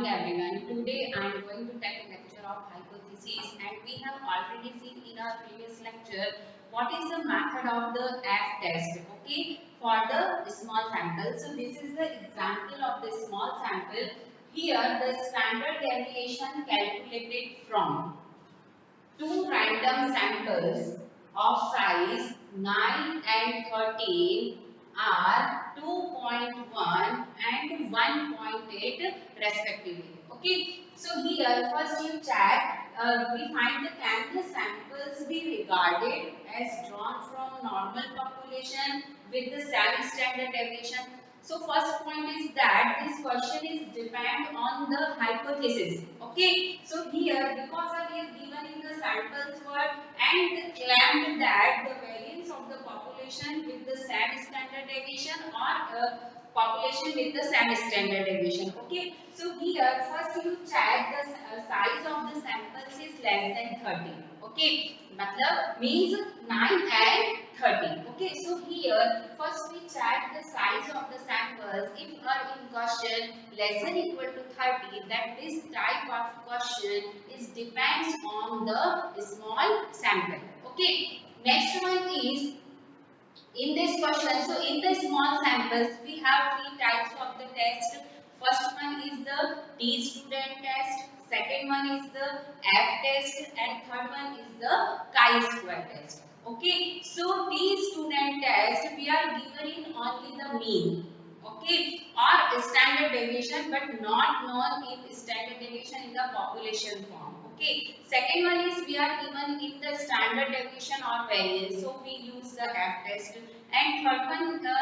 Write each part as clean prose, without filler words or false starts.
everyone. Today I am going to take a lecture of hypothesis, and we have already seen in our previous lecture what is the method of the F test, okay, for the small sample. So this is the example of the small sample. Here the standard deviation calculated from two random samples of size 9 and 13 are 2.1 and 1.8 respectively. Okay, so here first you check, we find the can the samples be regarded as drawn from normal population with the same standard deviation. So first point is that this question is depend on the hypothesis. Okay, so here because of is given in the samples were and claimed that the variance of the population with the same standard deviation or population with the same standard deviation. Okay, so here first you check the size of the samples is less than 30. Okay, matlab means 9 and 30. Okay, so here first we check the size of the samples. If are in question less than equal to 30, that this type of question is depends on the small sample. Okay, next one is in this question, so in the small samples, we have three types of the test. First one is the T student test, second one is the F test, and third one is the chi-square test. Okay, so T student test, we are given in only the mean. Okay, or standard deviation, but not known in standard deviation in the population form. Okay, second one is we are given in the standard deviation or variance, so we use the F test, and third one is the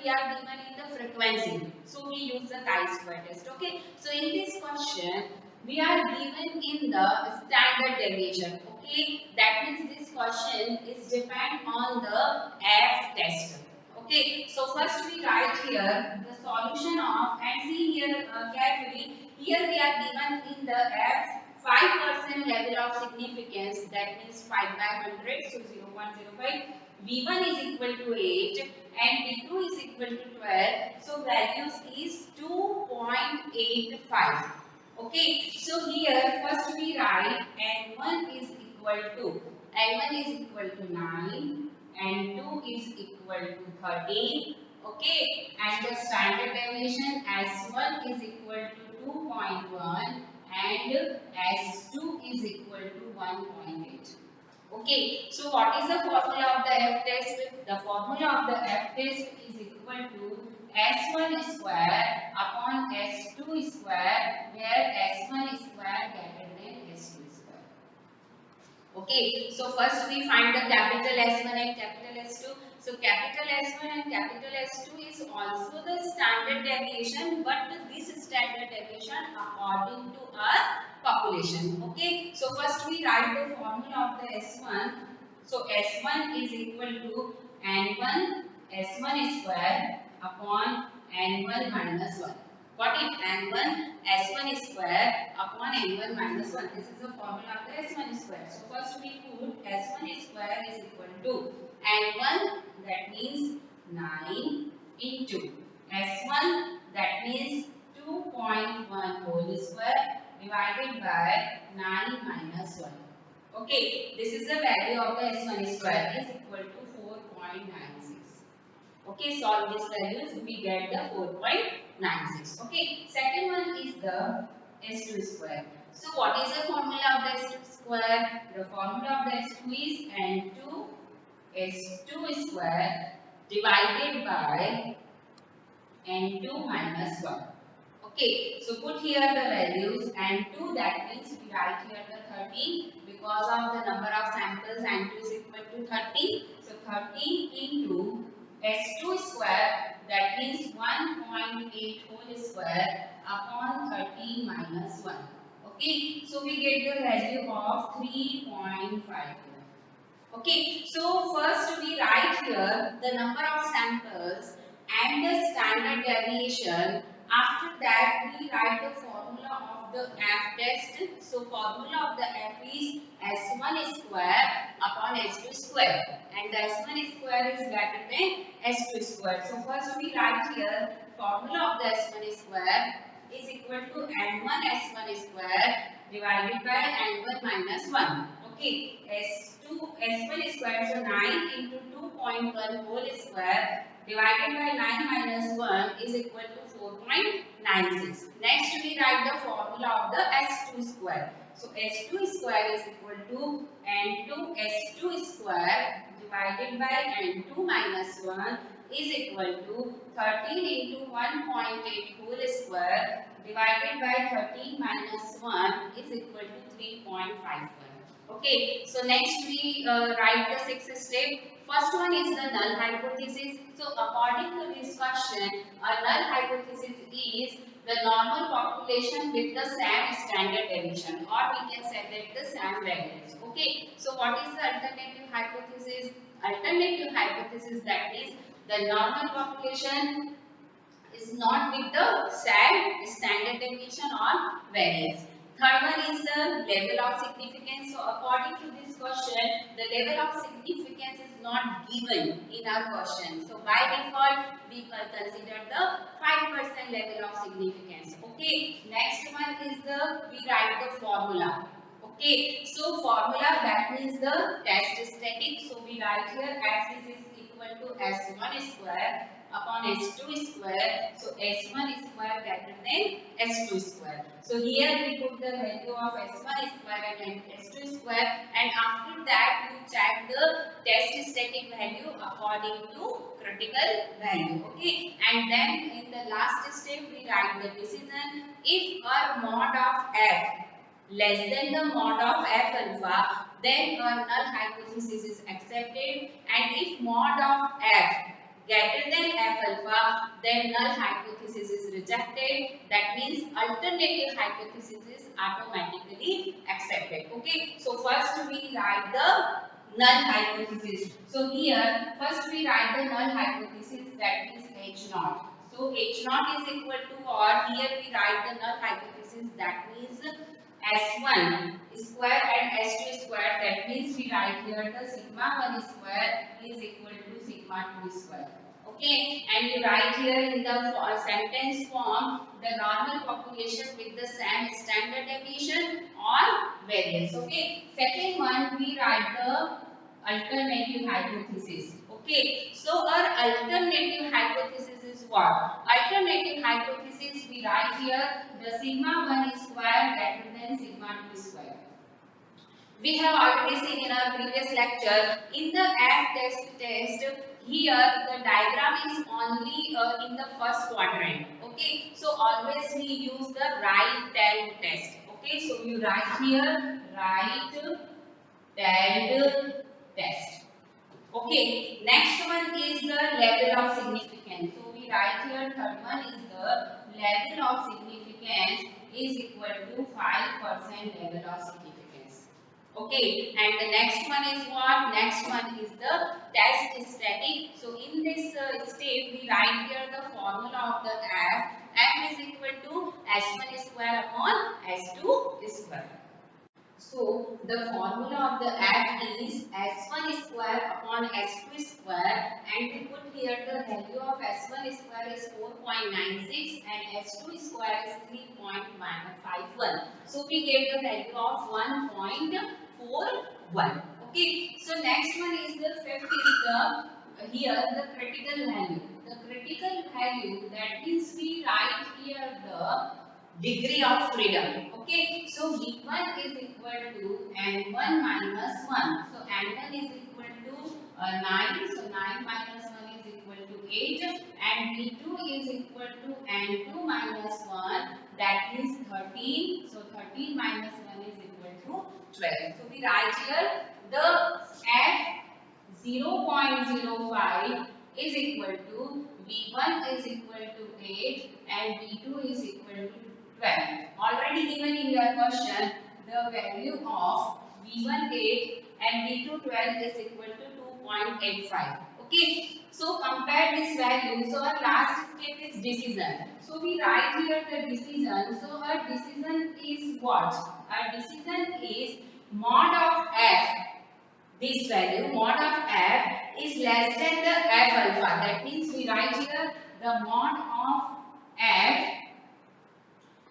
we are given in the frequency, so we use the chi-square test. Okay, so in this question we are given in the standard deviation. Okay, that means this question is depend on the F test. Okay, so first we write here the solution of, and see here carefully, here we are given in the F 5% level of significance, that means 5 by 100, so 0.05. V1 is equal to 8 and V2 is equal to 12, so values is 2.85. Okay, so here first we write N1 is equal to, N1 is equal to 9 and 2 is equal to 13. Okay, and the standard deviation S1 is equal to 2.1 and S2 is equal to 1.8. Okay, so what is the formula of the F test? The formula of the F test is equal to S1 square upon S2 square, where S1 square greater than S2 square. Okay, so first we find the capital S1 and capital S2. So capital S1 and capital S2 is also the standard deviation, but this standard deviation according to our population. Okay, so first we write the formula of the S1. So S1 is equal to N1 S1 square upon N1 minus 1. What is N1 S1 square upon N1 minus 1? This is the formula of the S1 square. So first we put S1 square is equal to N1, that means 9 into S1, that means 2.1 whole square divided by 9 minus 1. Okay, this is the value of the S1 square is equal to 4.96. Okay, solve these values, we get the 4.96. Okay, second one is the S2 square. So what is the formula of the S2 square? The formula of the S2 is N2 S2 square divided by N2 minus 1. Okay, so put here the values, N2, that means we write here the 30 because of the number of samples, N2 is equal to 30. So 30 into S2 square, that means 1.8 whole square upon 30 minus 1. Okay, so we get the value of 3.5. Okay, so first we write here the number of samples and the standard deviation. After that we write the formula of the F test. So formula of the F is S1 square upon S2 square, and the S1 square is greater than S2 square. So first we write here formula of the S1 square. is equal to n1 s1 square divided by n1 minus 1. Okay, s1 square, so 9 into 2.1 whole square divided by 9 minus 1 is equal to 4.96. Next we write the formula of the s2 square. So s2 square is equal to n2 s2 square divided by n2 minus 1 is equal to 13 into 1.8 whole square divided by 13 minus 1 is equal to 3.51. Okay, so next we write the sixth step. First one is the null hypothesis. So according to this question, a null hypothesis is the normal population with the same standard deviation, or we can say that the same variance. Okay, so what is the alternative hypothesis? Alternative hypothesis, that is the normal population is not with the same standard deviation or variance. Third one is the level of significance. So according to this question, the level of significance is not given in our question. So by default, we consider the 5% level of significance. Okay. Next one is we write the formula. Okay. So formula, that means the test static. So we write here S is equal to S1 square upon S2 square. So S1 square greater than S2 square. So here we put the value of S1 square and S2 square, and after that you check the test static value according to critical value. Okay, and then in the last step we write the decision. If our mod of F less than the mod of F alpha, then our null hypothesis is accepted, and if mod of F greater than F alpha, then null hypothesis is rejected. That means alternative hypothesis is automatically accepted. Okay, so first we write the null hypothesis. So here first we write the null hypothesis, that is H naught. So H naught is equal to, or here we write the null hypothesis, that means S1 square and S2 square, that means we write here the sigma 1 square is equal to sigma 2 square. Okay, and you write here in the sentence form the normal population with the same standard deviation or variance. Okay, second one we write the alternative hypothesis. Okay, so our alternative hypothesis is what? Alternative hypothesis, we write here the sigma 1 square greater than sigma 2 square. We have already seen in our previous lecture, in the test, here the diagram is only in the first quadrant. Okay, so always we use the right tilde test. Okay, so you write here right tilde test. Okay, next one is the level of significance. So we write here third one is the level of significance is equal to 5% level of significance. Okay, and the next one is what? Next one is the test static. So in this step, we write here the formula of the F. F is equal to S1 square upon S2 square. So the formula of the F is S1 square upon S2 square, and we put here the value of S1 square is 4.96 and S2 square is 3.51. So we get the value of 1.41. Okay. So next one is the fifth is the here the critical value. The critical value, that means we write here the degree of freedom. Okay, so V1 is equal to N1 minus 1. So N1 is equal to 9. So 9 minus 1 is equal to 8. And V2 is equal to N2 minus 1. That means 13. So 13 minus 1 is equal to 12. So we write here the F 0.05 is equal to V1 is equal to 8 and V2 is equal to 12. Already given in your question, the value of V1 8 and V2 12 is equal to 2.85. Okay, so compare this value. So our last step is decision. So we write here the decision. So our decision is what? Our decision is mod of F. This value mod of F is less than the F alpha. That means we write here the mod of F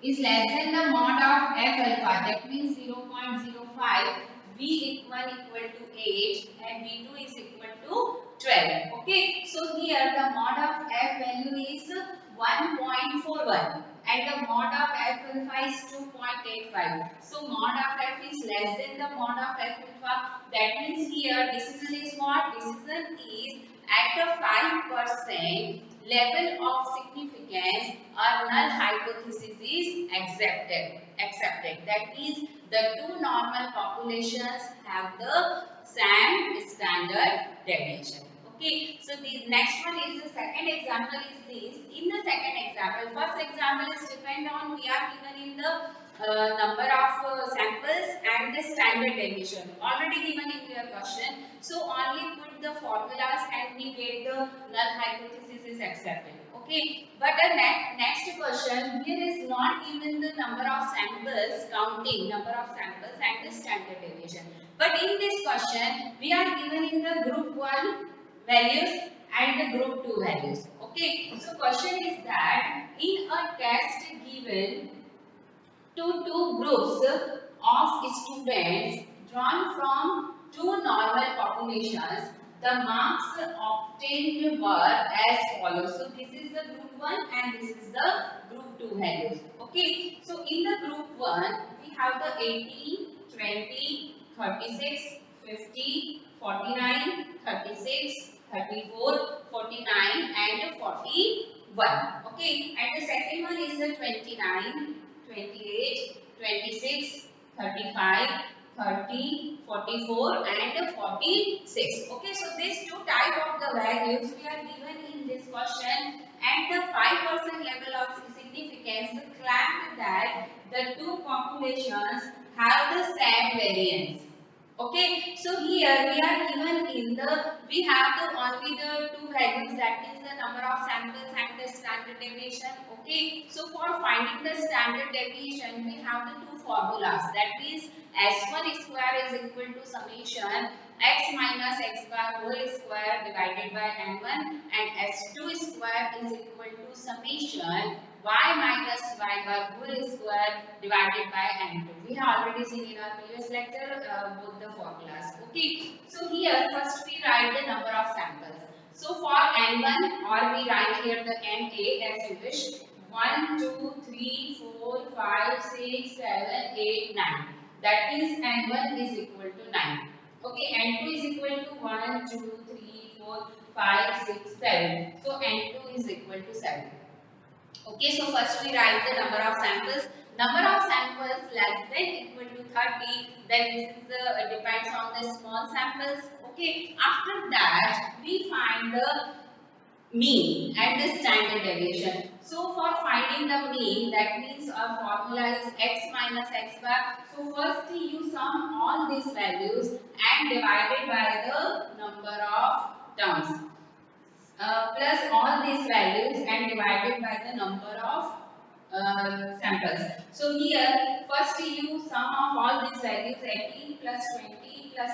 is less than the mod of f alpha, that means 0.05, v1 equal to 8 and v2 is equal to 12. Okay, so here the mod of f value is 1.41 and the mod of f alpha is 2.85. So mod of f is less than the mod of f alpha. That means here decision is what? Decision is at the 5% level of significance or null hypothesis is accepted. That means the two normal populations have the same standard deviation. Okay, so the next one is the second example is this. In the second example, first example is depend on we are given in the number of samples and the standard deviation already given in your question. So only put the formulas and we get the null hypothesis is accepted. Okay, but the next question here is not given the number of samples, counting number of samples and the standard deviation. But in this question we are given in the group 1 values and the group 2 values. Okay, so question is that in a test given to two groups of students drawn from two normal populations, the marks obtained were as follows. So this is the group 1 and this is the group 2 values. Okay, so in the group 1 we have the 18, 20, 36, 50, 49, 36, 34, 49 and 41. Okay, and the second one is the 29, 28, 26, 35, 30, 44 and 46. Okay, so these two type of the values we are given in this question and the 5% level of significance claimed that the two populations have the same variance. Okay, so here we are given in the, we have the only the two values, that is the number of samples and the standard deviation. Okay, so for finding the standard deviation we have the two formulas, that is S1 square is equal to summation x minus x bar whole square divided by n1 and S2 square is equal to summation y minus y bar whole square divided by n2. We have already seen in our previous lecture both the formulas. Okay, so here first we write the number of samples. So for n1 or we write here the na as you wish. 1, 2, 3, 4, 5, 6, 7, 8, 9. That is n1 is equal to 9. Okay, n2 is equal to 1, 2, 3, 4, 5, 6, 7. So n2 is equal to 7. Okay, so first we write the number of samples. Number of samples less than equal to 30. Then this is the depends on the small samples. Okay, after that we find the mean and the standard deviation. So for finding the mean, that means our formula is x minus x bar. So first you sum all these values and divided by the number of terms. Plus all these values and divided by the number of samples. So here first you sum of all these values, 18 plus 20 plus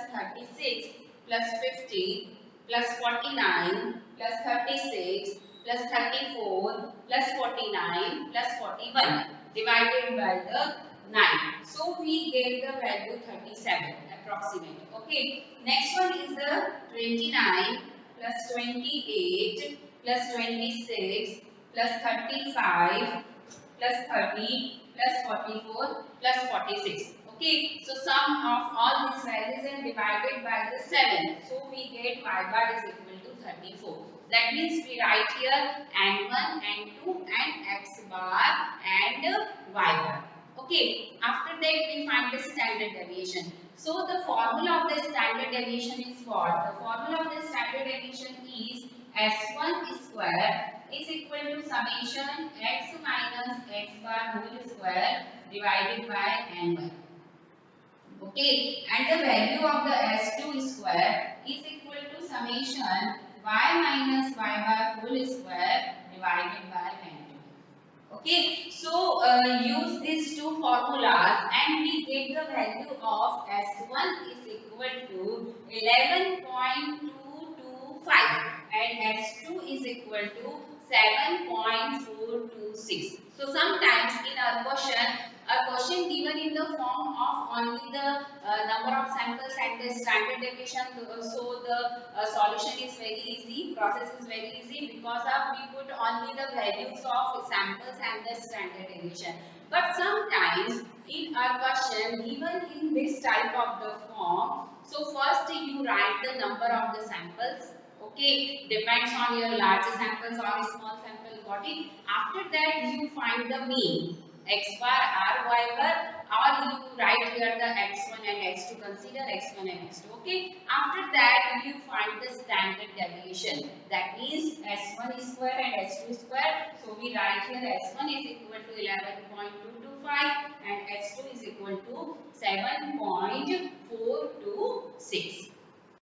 36 plus 50 plus 49 plus 36 plus 34 plus 49 plus 41 divided by the 9. So we get the value 37 approximate. Okay. Next one is the 29 plus 28 plus 26 plus 35 plus 30 plus 44 plus 46. Okay, so sum of all these values and divided by the 7. So we get y bar is equal to 34. That means we write here n1, n2 and x bar and y bar. Okay, after that we find the standard deviation. So the formula of the standard deviation is what? The formula of the standard deviation is S1 square is equal to summation x minus x bar whole square divided by n1. Okay, and the value of the S2 square is equal to summation y minus y bar whole square divided by n2. Okay, so use these two formulas and we get the value of S1 is equal to 11.225 and S2 is equal to 7.426. So sometimes in our question, a question given in the form of only the number of samples and the standard deviation, so the solution is very easy, process is very easy because of we put only the values of samples and the standard deviation. But sometimes in our question given in this type of the form, so first you write the number of the samples. Okay, depends on your large samples or small sample, got it. After that you find the mean x bar r y bar, or you write here the x1 and x2, consider x1 and x2. Okay, after that you find the standard deviation, that means s1 square and s2 square. So we write here s1 is equal to 11.225 and s2 is equal to 7.426.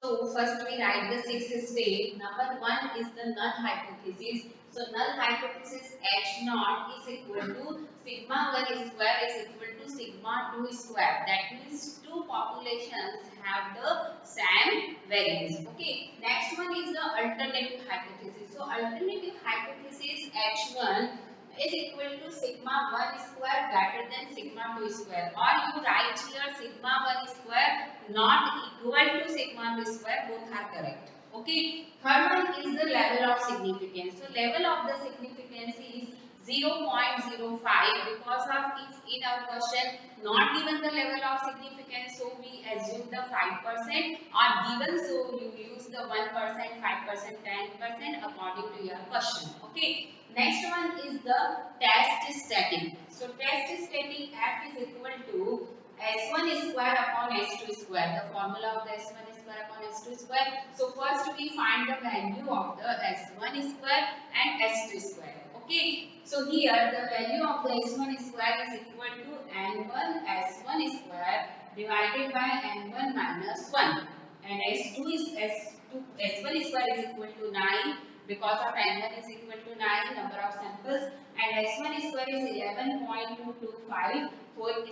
So first we write the sixth step. Number one is the null hypothesis. So null hypothesis H naught is equal to sigma 1 square is equal to sigma 2 square. That means two populations have the same variance. Okay. Next one is the alternative hypothesis. So alternative hypothesis H1 is equal to sigma 1 square greater than sigma 2 square, or you write here sigma 1 square not equal to sigma 2 square, both are correct. Okay, third one is the level of significance. So level of the significance is 0.05, because of if in our question not given the level of significance, so we assume the 5%, or given so you use the 1%, 5%, 10% according to your question. Okay, next one is the test static. So test static F is equal to S1 square upon S2 square. The formula of the S1 square upon S2 square. So first we find the value of the S1 square and S2 square. Okay. So here the value of the S1 square is equal to N1 S1 square divided by N1 minus 1. And S2 is S1 square is equal to 9, because of N1 is equal to 9 number of samples, and S1 square is 11.225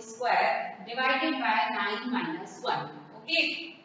square divided by 9 minus 1. Okay.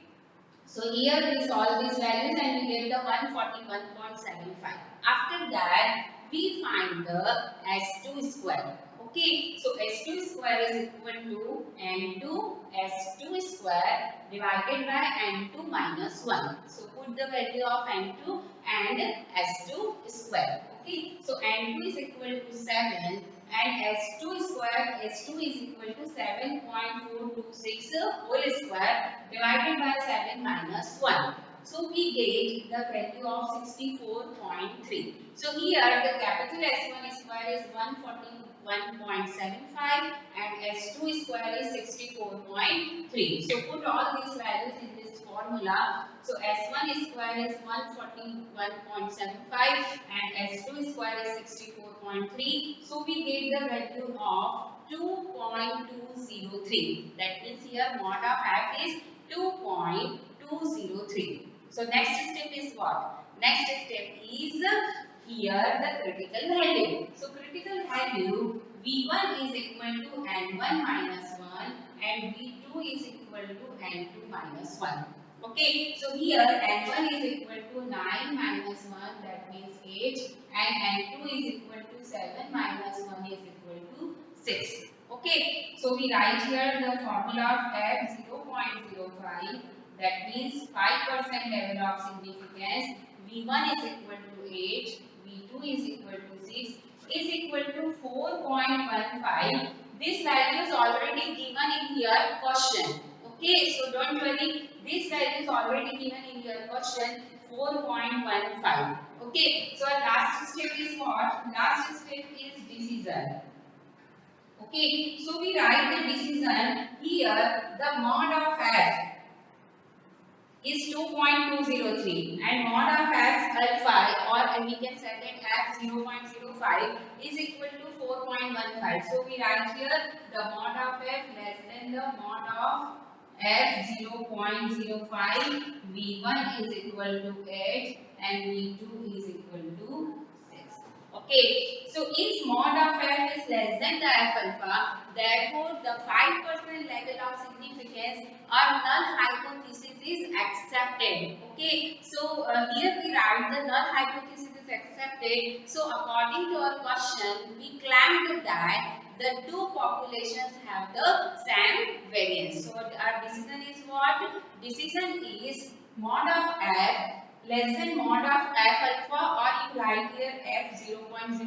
So here we solve these values and we get the 141.75. After that we find the S2 square. Okay, so S2 square is equal to N2 S2 square divided by N2 minus 1. So put the value of N2 and S2 square. Okay, so N2 is equal to 7 and S2 square, S2 is equal to 7.426 whole square divided by 7 minus 1. So we get the value of 64.3. So here the capital S1 square is 141.75 and S2 square is 64.3. So put all these values in this formula. So S1 square is 141.75 and S2 square is 64.3. So we get the value of 2.203. That means here mod of F is 2.203. So next step is what? Next step is here the critical value. So critical value V1 is equal to N1 minus 1 and V2 is equal to N2 minus 1. Okay, so here N1 is equal to 9 minus 1, that means 8, and N2 is equal to 7 minus 1 is equal to 6. Okay, so we write here the formula of F 0.05, that means 5% level of significance. V1 is equal to 8, V2 is equal to 6, is equal to 4.15. This value is already given in your question. Okay, so don't worry, this value is already given in your question, 4.15. Okay, so our last step is what? Last step is decision. Okay, so we write the decision here, the mod of F is 2.203 and mod of F alpha, or we can set it as 0.05 is equal to 4.15. So we write here the mod of F less than the mod of F 0.05, V1 is equal to 8 and V2 is equal to 6. Okay, so if mod of F is less than the F alpha, therefore the 5% level of significance or null hypothesis is accepted. Okay, so here we write the null hypothesis is accepted. So according to our question, we claimed that the two populations have the same variance. So our decision is what? Decision is mod of f less than mod of f alpha, or you write here f 0.05,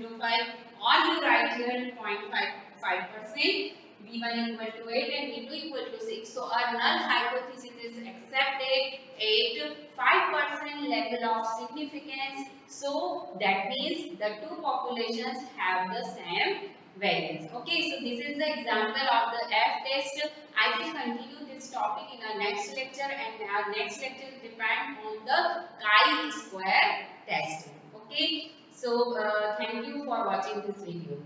or you write here 0.55%, v1 equal to 8 and v2 equal to 6. So our null hypothesis is accepted at 5% level of significance. So that means the two populations have the same variance. Okay, so this is the example of the F test. I will continue this topic in our next lecture, and our next lecture depend on the chi-square test. Okay, so thank you for watching this video.